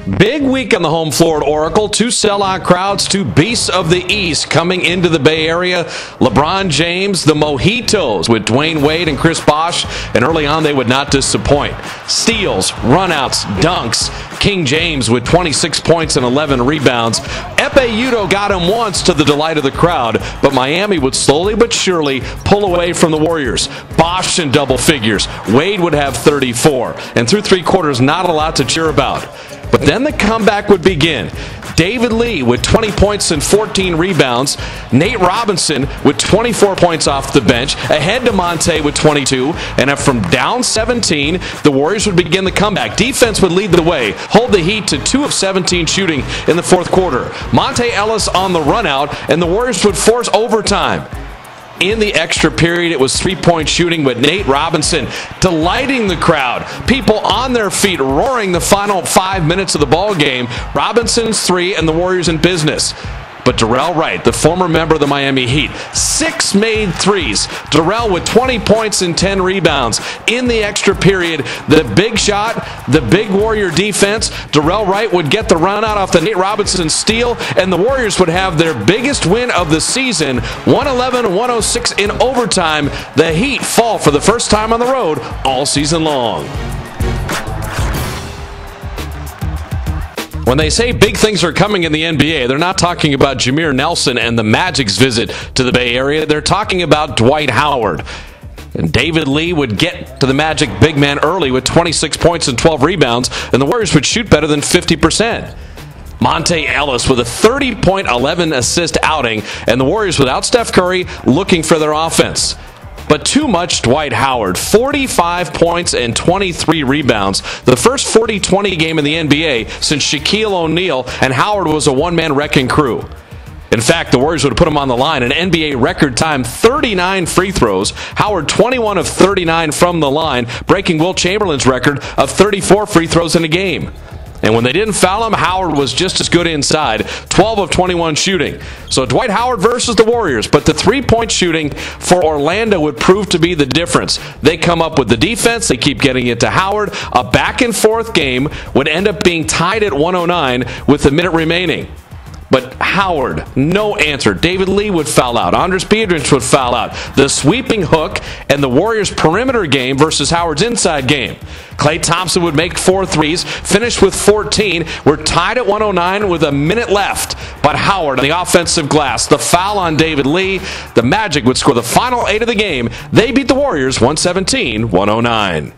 Big week on the home floor at Oracle. Two sellout crowds, two beasts of the East coming into the Bay Area. LeBron James, the Mojitos with Dwayne Wade and Chris Bosh, and early on they would not disappoint. Steals, runouts, dunks. King James with 26 points and 11 rebounds. Epe Udoh got him once to the delight of the crowd, but Miami would slowly but surely pull away from the Warriors. Bosh in double figures. Wade would have 34. And through three quarters, not a lot to cheer about. But then the comeback would begin. David Lee with 20 points and 14 rebounds. Nate Robinson with 24 points off the bench. Ahead to Monte with 22. And from down 17, the Warriors would begin the comeback. Defense would lead the way. Hold the Heat to 2 of 17 shooting in the fourth quarter. Monte Ellis on the run out, and the Warriors would force overtime. In the extra period, it was three-point shooting with Nate Robinson delighting the crowd. People on their feet roaring the final 5 minutes of the ball game. Robinson's three and the Warriors in business. But Darrell Wright, the former member of the Miami Heat, 6 made threes. Darrell with 20 points and 10 rebounds. In the extra period, the big shot, the big Warrior defense. Darrell Wright would get the run out off the Nate Robinson steal, and the Warriors would have their biggest win of the season, 111-106 in overtime. The Heat fall for the first time on the road all season long. When they say big things are coming in the NBA, they're not talking about Jameer Nelson and the Magic's visit to the Bay Area. They're talking about Dwight Howard. And David Lee would get to the Magic big man early with 26 points and 12 rebounds, and the Warriors would shoot better than 50%. Monte Ellis with a 30-point, 11-assist outing, and the Warriors without Steph Curry looking for their offense. But too much Dwight Howard, 45 points and 23 rebounds. The first 40-20 game in the NBA since Shaquille O'Neal, and Howard was a one-man wrecking crew. In fact, the Warriors would have put him on the line. An NBA record time, 39 free throws. Howard, 21 of 39 from the line, breaking Wilt Chamberlain's record of 34 free throws in a game. And when they didn't foul him, Howard was just as good inside, 12 of 21 shooting. So Dwight Howard versus the Warriors, but the three-point shooting for Orlando would prove to be the difference. They come up with the defense, they keep getting it to Howard. A back-and-forth game would end up being tied at 109 with a minute remaining. But Howard, no answer. David Lee would foul out. Andres Biedrins would foul out. The sweeping hook and the Warriors' perimeter game versus Howard's inside game. Klay Thompson would make 4 threes, finish with 14. We're tied at 109 with a minute left. But Howard on the offensive glass, the foul on David Lee. The Magic would score the final 8 of the game. They beat the Warriors 117-109.